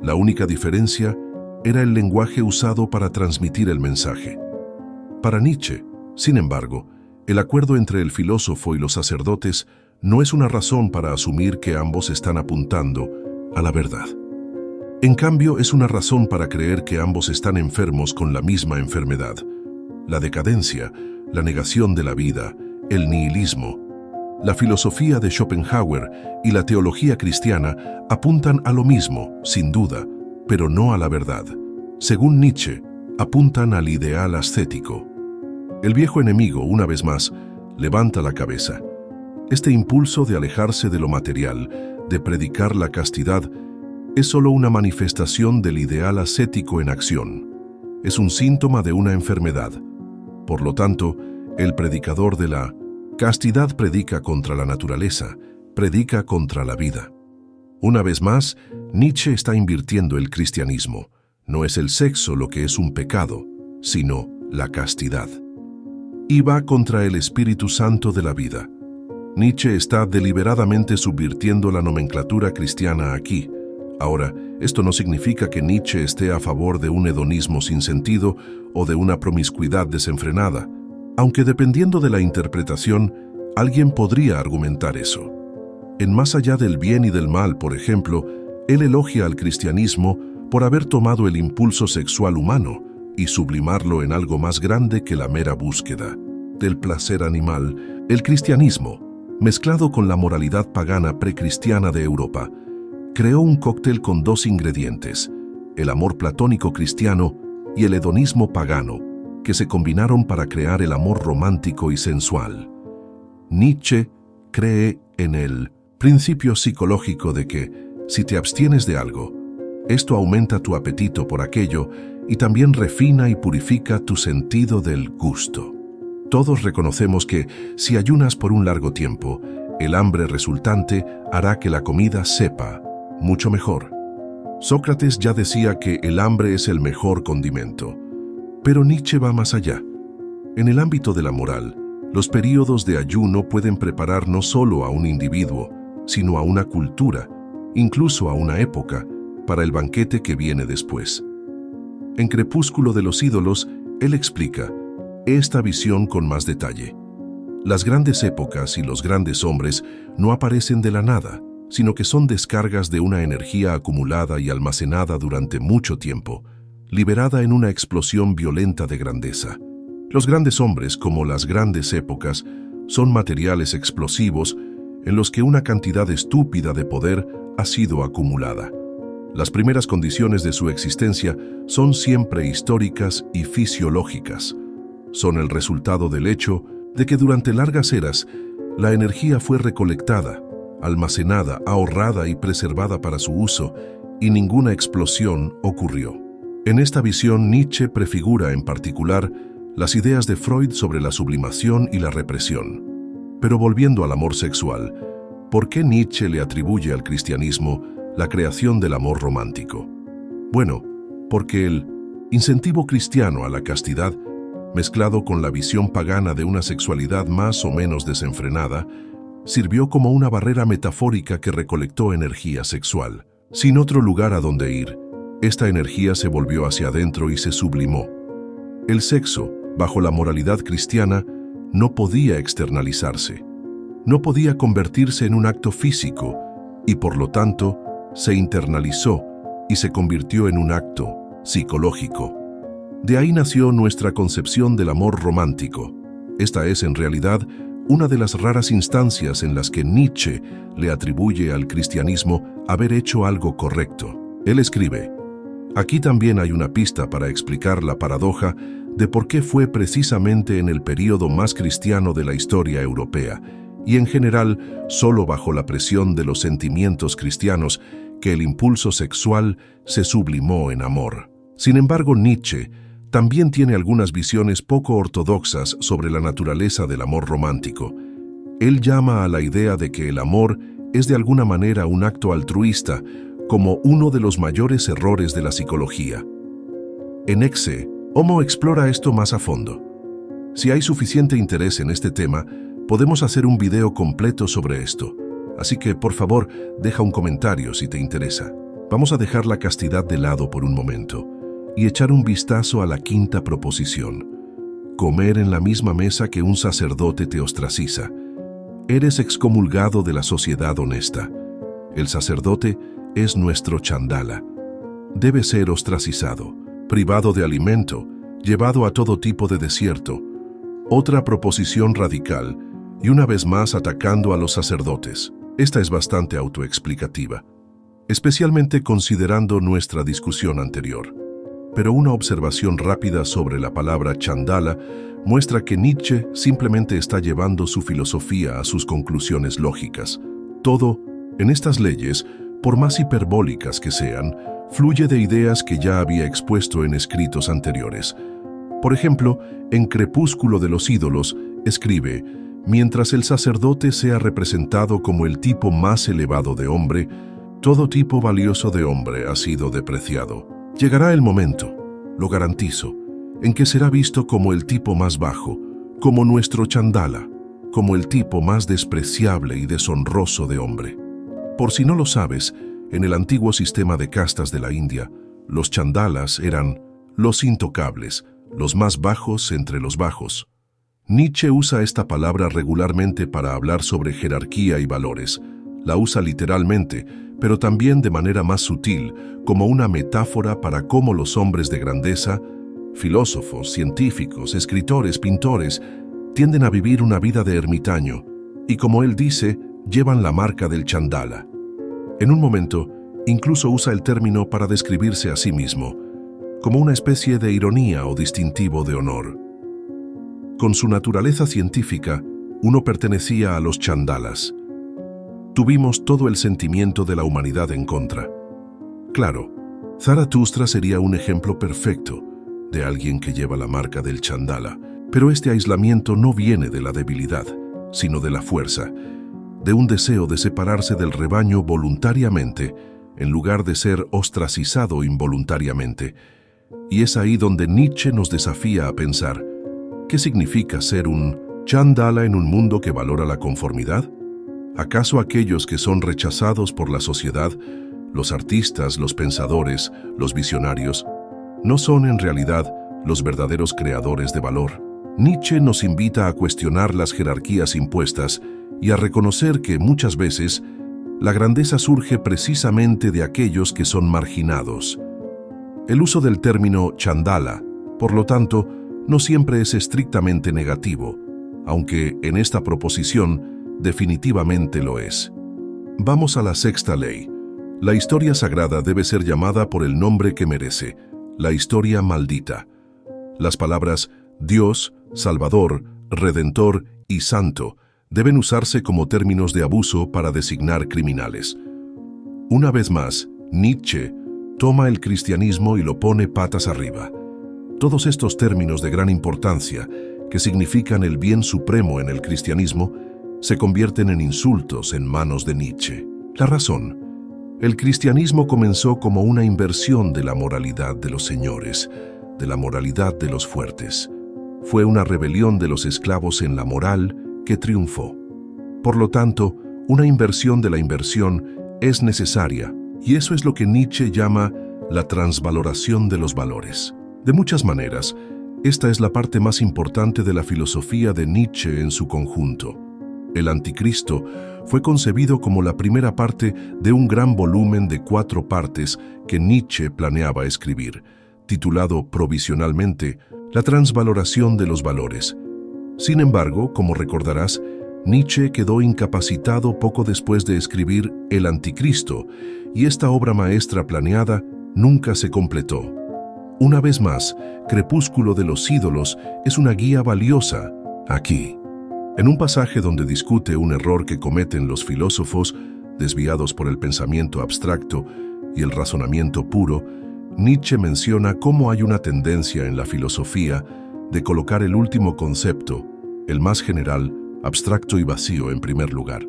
La única diferencia era el lenguaje usado para transmitir el mensaje. Para Nietzsche, sin embargo, el acuerdo entre el filósofo y los sacerdotes no es una razón para asumir que ambos están apuntando a la verdad. En cambio, es una razón para creer que ambos están enfermos con la misma enfermedad: la decadencia, la negación de la vida, el nihilismo. La filosofía de Schopenhauer y la teología cristiana apuntan a lo mismo, sin duda, pero no a la verdad. Según Nietzsche, apuntan al ideal ascético. El viejo enemigo, una vez más, levanta la cabeza. Este impulso de alejarse de lo material, de predicar la castidad, es solo una manifestación del ideal ascético en acción. Es un síntoma de una enfermedad. Por lo tanto, el predicador de la castidad predica contra la naturaleza, predica contra la vida. Una vez más, Nietzsche está invirtiendo el cristianismo. No es el sexo lo que es un pecado, sino la castidad. Y va contra el Espíritu Santo de la vida. Nietzsche está deliberadamente subvirtiendo la nomenclatura cristiana aquí. Ahora, esto no significa que Nietzsche esté a favor de un hedonismo sin sentido o de una promiscuidad desenfrenada, aunque dependiendo de la interpretación, alguien podría argumentar eso. En Más allá del bien y del mal, por ejemplo, él elogia al cristianismo por haber tomado el impulso sexual humano y sublimarlo en algo más grande que la mera búsqueda del placer animal. El cristianismo, mezclado con la moralidad pagana precristiana de Europa, creó un cóctel con dos ingredientes: el amor platónico cristiano y el hedonismo pagano, que se combinaron para crear el amor romántico y sensual. Nietzsche cree en el principio psicológico de que, si te abstienes de algo, esto aumenta tu apetito por aquello y también refina y purifica tu sentido del gusto. Todos reconocemos que, si ayunas por un largo tiempo, El hambre resultante hará que la comida sepa mucho mejor. Sócrates ya decía que el hambre es el mejor condimento. Pero Nietzsche va más allá. En el ámbito de la moral, los períodos de ayuno pueden preparar no solo a un individuo, sino a una cultura, incluso a una época, para el banquete que viene después. En Crepúsculo de los ídolos, él explica esta visión con más detalle. Las grandes épocas y los grandes hombres no aparecen de la nada, sino que son descargas de una energía acumulada y almacenada durante mucho tiempo, liberada en una explosión violenta de grandeza. Los grandes hombres, como las grandes épocas, son materiales explosivos en los que una cantidad estúpida de poder ha sido acumulada. Las primeras condiciones de su existencia son siempre históricas y fisiológicas. Son el resultado del hecho de que durante largas eras la energía fue recolectada, almacenada, ahorrada y preservada para su uso, y ninguna explosión ocurrió. En esta visión, Nietzsche prefigura en particular las ideas de Freud sobre la sublimación y la represión. Pero volviendo al amor sexual, ¿por qué Nietzsche le atribuye al cristianismo la creación del amor romántico? Bueno, porque el incentivo cristiano a la castidad, mezclado con la visión pagana de una sexualidad más o menos desenfrenada, sirvió como una barrera metafórica que recolectó energía sexual. Sin otro lugar a donde ir, esta energía se volvió hacia adentro y se sublimó. El sexo, bajo la moralidad cristiana, no podía externalizarse. No podía convertirse en un acto físico y, por lo tanto, se internalizó y se convirtió en un acto psicológico. De ahí nació nuestra concepción del amor romántico. Esta es, en realidad, una de las raras instancias en las que Nietzsche le atribuye al cristianismo haber hecho algo correcto. Él escribe: aquí también hay una pista para explicar la paradoja de por qué fue precisamente en el período más cristiano de la historia europea, y en general solo bajo la presión de los sentimientos cristianos, que el impulso sexual se sublimó en amor. Sin embargo, Nietzsche también tiene algunas visiones poco ortodoxas sobre la naturaleza del amor romántico. Él llama a la idea de que el amor es de alguna manera un acto altruista como uno de los mayores errores de la psicología. En Exe, Homo explora esto más a fondo. Si hay suficiente interés en este tema, podemos hacer un video completo sobre esto. Así que, por favor, deja un comentario si te interesa. Vamos a dejar la castidad de lado por un momento y echar un vistazo a la quinta proposición. Comer en la misma mesa que un sacerdote te ostraciza. Eres excomulgado de la sociedad honesta. El sacerdote es nuestro chandala. Debe ser ostracizado, privado de alimento, llevado a todo tipo de desierto. Otra proposición radical, y una vez más atacando a los sacerdotes. Esta es bastante autoexplicativa, especialmente considerando nuestra discusión anterior. Pero una observación rápida sobre la palabra chandala muestra que Nietzsche simplemente está llevando su filosofía a sus conclusiones lógicas. Todo, en estas leyes, por más hiperbólicas que sean, fluye de ideas que ya había expuesto en escritos anteriores. Por ejemplo, en Crepúsculo de los ídolos, escribe: mientras el sacerdote sea representado como el tipo más elevado de hombre, todo tipo valioso de hombre ha sido depreciado. Llegará el momento, lo garantizo, en que será visto como el tipo más bajo, como nuestro chandala, como el tipo más despreciable y deshonroso de hombre. Por si no lo sabes, en el antiguo sistema de castas de la India, los chandalas eran los intocables, los más bajos entre los bajos. Nietzsche usa esta palabra regularmente para hablar sobre jerarquía y valores. La usa literalmente, pero también de manera más sutil, como una metáfora para cómo los hombres de grandeza, filósofos, científicos, escritores, pintores, tienden a vivir una vida de ermitaño, y como él dice, llevan la marca del chandala. En un momento, incluso usa el término para describirse a sí mismo, como una especie de ironía o distintivo de honor. Con su naturaleza científica, uno pertenecía a los chandalas. Tuvimos todo el sentimiento de la humanidad en contra. Claro, Zaratustra sería un ejemplo perfecto de alguien que lleva la marca del chandala, pero este aislamiento no viene de la debilidad, sino de la fuerza. de un deseo de separarse del rebaño voluntariamente, en lugar de ser ostracizado involuntariamente. Y es ahí donde Nietzsche nos desafía a pensar, ¿qué significa ser un chandala en un mundo que valora la conformidad? ¿Acaso aquellos que son rechazados por la sociedad, los artistas, los pensadores, los visionarios, no son en realidad los verdaderos creadores de valor? Nietzsche nos invita a cuestionar las jerarquías impuestas y a reconocer que muchas veces la grandeza surge precisamente de aquellos que son marginados. El uso del término chandala, por lo tanto, no siempre es estrictamente negativo, aunque en esta proposición definitivamente lo es. Vamos a la sexta ley. La historia sagrada debe ser llamada por el nombre que merece, la historia maldita. Las palabras Dios, Salvador, Redentor y Santo deben usarse como términos de abuso para designar criminales. Una vez más, Nietzsche toma el cristianismo y lo pone patas arriba. Todos estos términos de gran importancia, que significan el bien supremo en el cristianismo, se convierten en insultos en manos de Nietzsche. La razón: el cristianismo comenzó como una inversión de la moralidad de los señores, de la moralidad de los fuertes. Fue una rebelión de los esclavos en la moral que triunfó. Por lo tanto, una inversión de la inversión es necesaria, y eso es lo que Nietzsche llama la transvaloración de los valores. De muchas maneras, esta es la parte más importante de la filosofía de Nietzsche en su conjunto. El Anticristo fue concebido como la primera parte de un gran volumen de 4 partes que Nietzsche planeaba escribir, titulado provisionalmente La transvaloración de los valores. Sin embargo, como recordarás, Nietzsche quedó incapacitado poco después de escribir El Anticristo, y esta obra maestra planeada nunca se completó. Una vez más, Crepúsculo de los ídolos es una guía valiosa aquí. En un pasaje donde discute un error que cometen los filósofos, desviados por el pensamiento abstracto y el razonamiento puro, Nietzsche menciona cómo hay una tendencia en la filosofía de colocar el último concepto, el más general, abstracto y vacío en primer lugar,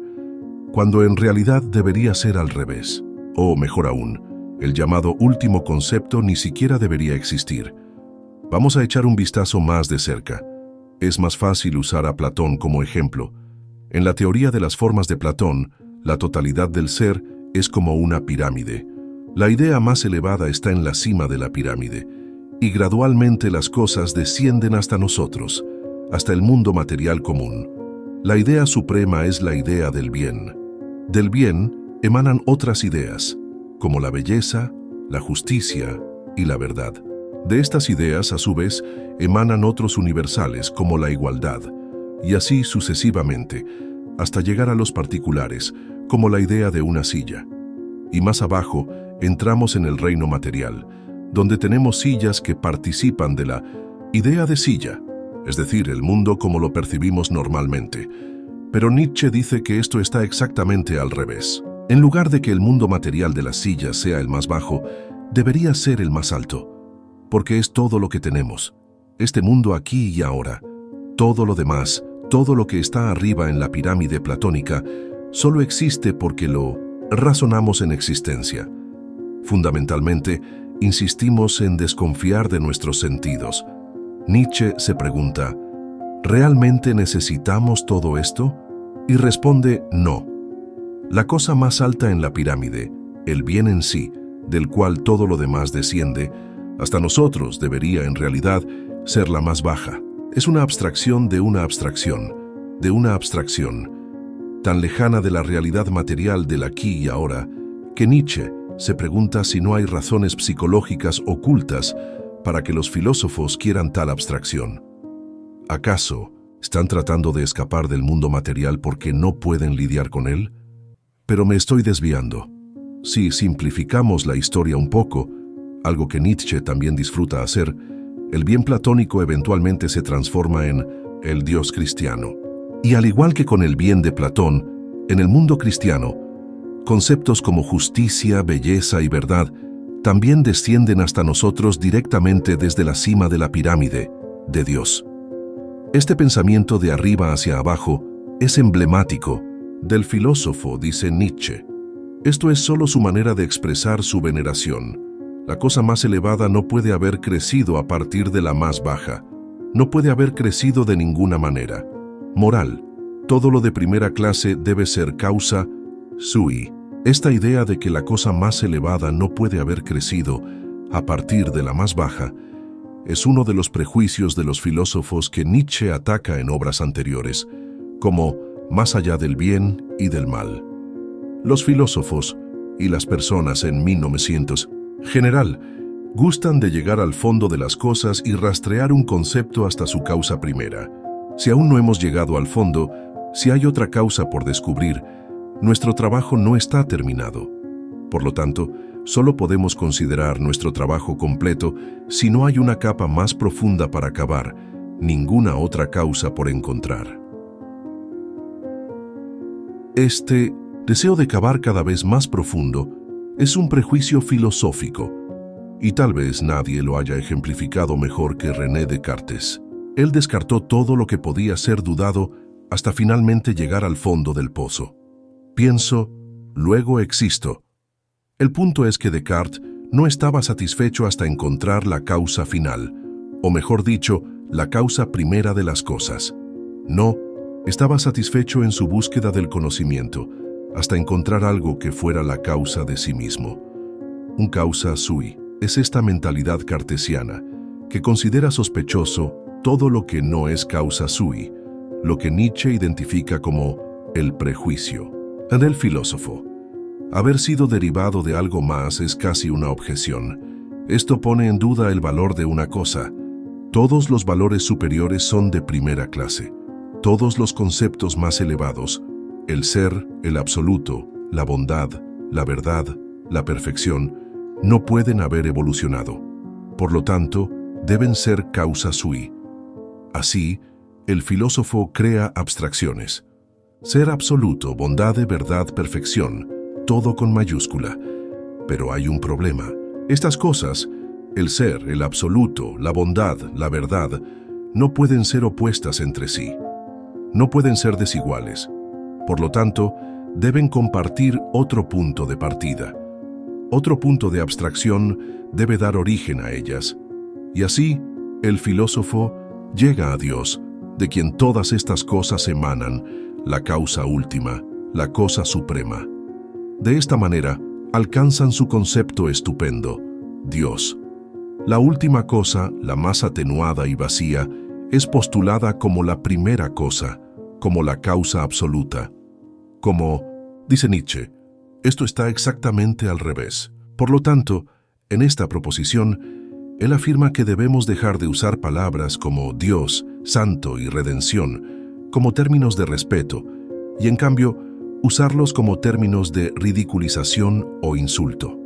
cuando en realidad debería ser al revés. O mejor aún, el llamado último concepto ni siquiera debería existir. Vamos a echar un vistazo más de cerca. Es más fácil usar a Platón como ejemplo. En la teoría de las formas de Platón, la totalidad del ser es como una pirámide. La idea más elevada está en la cima de la pirámide, y gradualmente las cosas descienden hasta nosotros, hasta el mundo material común. La idea suprema es la idea del bien. Del bien emanan otras ideas, como la belleza, la justicia y la verdad. De estas ideas, a su vez, emanan otros universales, como la igualdad, y así sucesivamente, hasta llegar a los particulares, como la idea de una silla. Y más abajo, entramos en el reino material, donde tenemos sillas que participan de la idea de silla, es decir, el mundo como lo percibimos normalmente. Pero Nietzsche dice que esto está exactamente al revés. En lugar de que el mundo material de las sillas sea el más bajo, debería ser el más alto, porque es todo lo que tenemos, este mundo aquí y ahora. Todo lo demás, todo lo que está arriba en la pirámide platónica, solo existe porque lo razonamos en existencia. Fundamentalmente, insistimos en desconfiar de nuestros sentidos. Nietzsche se pregunta, ¿realmente necesitamos todo esto? Y responde, no. La cosa más alta en la pirámide, el bien en sí, del cual todo lo demás desciende, hasta nosotros debería en realidad ser la más baja. Es una abstracción de una abstracción, de una abstracción, tan lejana de la realidad material del aquí y ahora, que Nietzsche se pregunta si no hay razones psicológicas ocultas para que los filósofos quieran tal abstracción. ¿Acaso están tratando de escapar del mundo material porque no pueden lidiar con él? Pero me estoy desviando. Si simplificamos la historia un poco, algo que Nietzsche también disfruta hacer, el bien platónico eventualmente se transforma en el Dios cristiano. Y al igual que con el bien de Platón, en el mundo cristiano, conceptos como justicia, belleza y verdad también descienden hasta nosotros directamente desde la cima de la pirámide de Dios. Este pensamiento de arriba hacia abajo es emblemático Del filósofo, dice Nietzsche. Esto es solo su manera de expresar su veneración. La cosa más elevada no puede haber crecido a partir de la más baja. No puede haber crecido de ninguna manera. Moral. Todo lo de primera clase debe ser causa sui. Esta idea de que la cosa más elevada no puede haber crecido a partir de la más baja es uno de los prejuicios de los filósofos que Nietzsche ataca en obras anteriores, como Más allá del bien y del mal. Los filósofos y las personas en 1900 general gustan de llegar al fondo de las cosas y rastrear un concepto hasta su causa primera. Si aún no hemos llegado al fondo, si hay otra causa por descubrir, nuestro trabajo no está terminado. Por lo tanto, solo podemos considerar nuestro trabajo completo si no hay una capa más profunda para acabar, ninguna otra causa por encontrar. Este deseo de cavar cada vez más profundo es un prejuicio filosófico, y tal vez nadie lo haya ejemplificado mejor que René Descartes. Él descartó todo lo que podía ser dudado hasta finalmente llegar al fondo del pozo. Pienso, luego existo. El punto es que Descartes no estaba satisfecho hasta encontrar la causa final, o mejor dicho, la causa primera de las cosas. No, estaba satisfecho en su búsqueda del conocimiento, hasta encontrar algo que fuera la causa de sí mismo. Un causa sui es esta mentalidad cartesiana que considera sospechoso todo lo que no es causa sui, lo que Nietzsche identifica como el prejuicio. En el filósofo, haber sido derivado de algo más es casi una objeción. Esto pone en duda el valor de una cosa. Todos los valores superiores son de primera clase. Todos los conceptos más elevados, el ser, el absoluto, la bondad, la verdad, la perfección, no pueden haber evolucionado. Por lo tanto, deben ser causa sui. Así, el filósofo crea abstracciones. Ser absoluto, bondad, verdad, perfección, todo con mayúscula. Pero hay un problema. Estas cosas, el ser, el absoluto, la bondad, la verdad, no pueden ser opuestas entre sí. No pueden ser desiguales. Por lo tanto, deben compartir otro punto de partida. Otro punto de abstracción debe dar origen a ellas. Y así, el filósofo llega a Dios, de quien todas estas cosas emanan, la causa última, la cosa suprema. De esta manera, alcanzan su concepto estupendo, Dios. La última cosa, la más atenuada y vacía, es postulada como la primera cosa, como la causa absoluta. Como, dice Nietzsche, esto está exactamente al revés. Por lo tanto, en esta proposición, él afirma que debemos dejar de usar palabras como Dios, Santo y Redención como términos de respeto, y en cambio, usarlos como términos de ridiculización o insulto.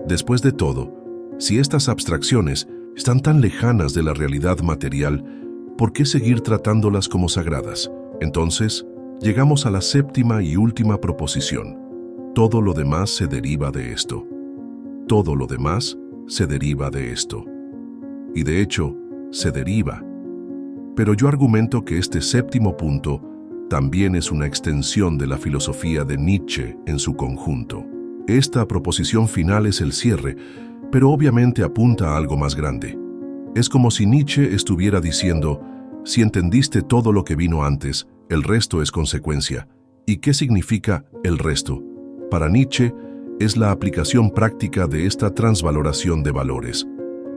Después de todo, si estas abstracciones están tan lejanas de la realidad material, ¿por qué seguir tratándolas como sagradas? Entonces, llegamos a la séptima y última proposición. Todo lo demás se deriva de esto. Todo lo demás se deriva de esto. Y de hecho, se deriva. Pero yo argumento que este séptimo punto también es una extensión de la filosofía de Nietzsche en su conjunto. Esta proposición final es el cierre, pero obviamente apunta a algo más grande. Es como si Nietzsche estuviera diciendo, si entendiste todo lo que vino antes, el resto es consecuencia. ¿Y qué significa el resto? Para Nietzsche, es la aplicación práctica de esta transvaloración de valores.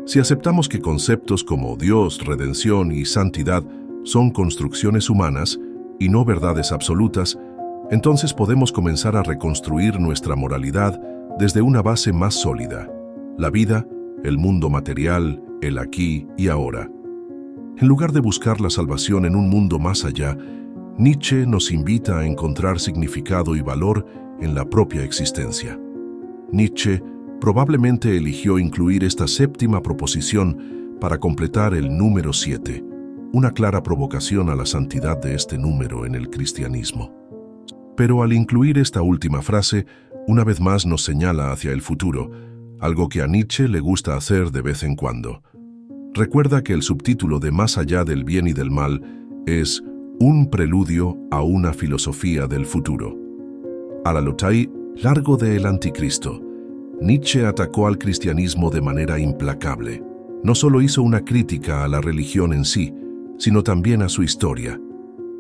Si aceptamos que conceptos como Dios, redención y santidad son construcciones humanas y no verdades absolutas, entonces podemos comenzar a reconstruir nuestra moralidad desde una base más sólida: la vida, el mundo material, el aquí y ahora. En lugar de buscar la salvación en un mundo más allá, Nietzsche nos invita a encontrar significado y valor en la propia existencia. Nietzsche probablemente eligió incluir esta séptima proposición para completar el número 7, una clara provocación a la santidad de este número en el cristianismo. Pero al incluir esta última frase, una vez más nos señala hacia el futuro, algo que a Nietzsche le gusta hacer de vez en cuando. Recuerda que el subtítulo de Más allá del bien y del mal es Un preludio a una filosofía del futuro. Al-Alotay, largo del Anticristo. Nietzsche atacó al cristianismo de manera implacable. No solo hizo una crítica a la religión en sí, sino también a su historia.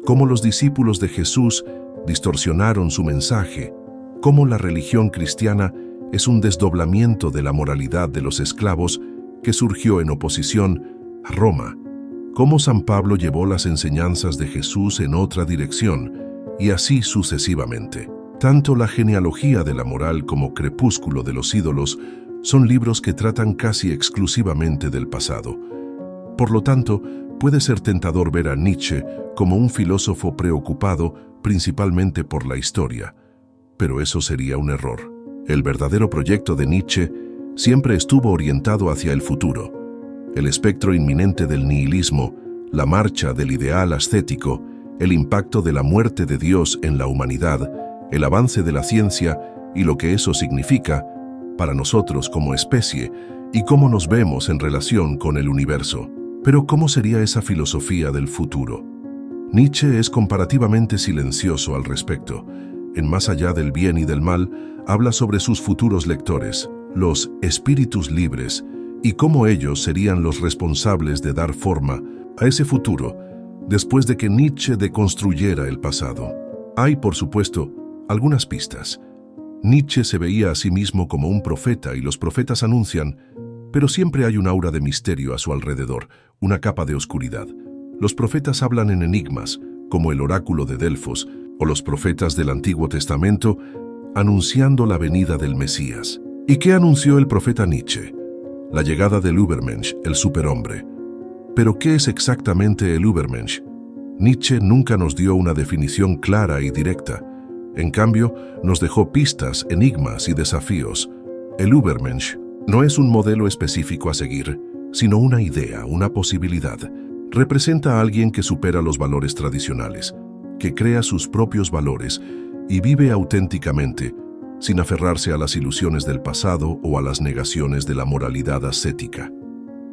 Cómo los discípulos de Jesús distorsionaron su mensaje, cómo la religión cristiana es un desdoblamiento de la moralidad de los esclavos que surgió en oposición a Roma, cómo San Pablo llevó las enseñanzas de Jesús en otra dirección, y así sucesivamente. Tanto la genealogía de la moral como Crepúsculo de los ídolos son libros que tratan casi exclusivamente del pasado. Por lo tanto, puede ser tentador ver a Nietzsche como un filósofo preocupado principalmente por la historia. Pero eso sería un error. El verdadero proyecto de Nietzsche siempre estuvo orientado hacia el futuro. El espectro inminente del nihilismo, la marcha del ideal ascético, el impacto de la muerte de Dios en la humanidad, el avance de la ciencia y lo que eso significa para nosotros como especie y cómo nos vemos en relación con el universo. Pero ¿cómo sería esa filosofía del futuro? Nietzsche es comparativamente silencioso al respecto. En Más allá del bien y del mal, habla sobre sus futuros lectores, los espíritus libres, y cómo ellos serían los responsables de dar forma a ese futuro después de que Nietzsche deconstruyera el pasado. Hay, por supuesto, algunas pistas. Nietzsche se veía a sí mismo como un profeta y los profetas anuncian, pero siempre hay un aura de misterio a su alrededor, una capa de oscuridad. Los profetas hablan en enigmas, como el oráculo de Delfos, o los profetas del Antiguo Testamento, anunciando la venida del Mesías. ¿Y qué anunció el profeta Nietzsche? La llegada del Übermensch, el superhombre. ¿Pero qué es exactamente el Übermensch? Nietzsche nunca nos dio una definición clara y directa. En cambio, nos dejó pistas, enigmas y desafíos. El Übermensch no es un modelo específico a seguir, sino una idea, una posibilidad. Representa a alguien que supera los valores tradicionales, que crea sus propios valores y vive auténticamente, sin aferrarse a las ilusiones del pasado o a las negaciones de la moralidad ascética.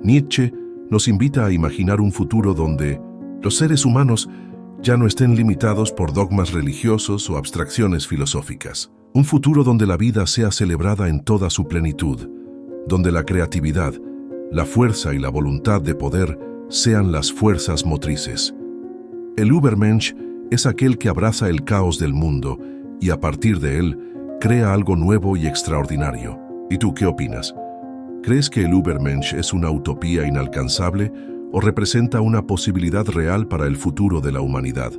Nietzsche nos invita a imaginar un futuro donde los seres humanos ya no estén limitados por dogmas religiosos o abstracciones filosóficas. Un futuro donde la vida sea celebrada en toda su plenitud, donde la creatividad, la fuerza y la voluntad de poder sean las fuerzas motrices. El Übermensch es aquel que abraza el caos del mundo y a partir de él crea algo nuevo y extraordinario. ¿Y tú qué opinas? ¿Crees que el Übermensch es una utopía inalcanzable o representa una posibilidad real para el futuro de la humanidad?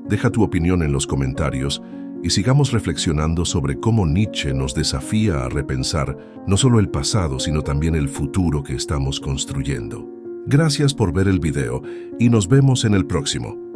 Deja tu opinión en los comentarios y sigamos reflexionando sobre cómo Nietzsche nos desafía a repensar no solo el pasado, sino también el futuro que estamos construyendo. Gracias por ver el video y nos vemos en el próximo.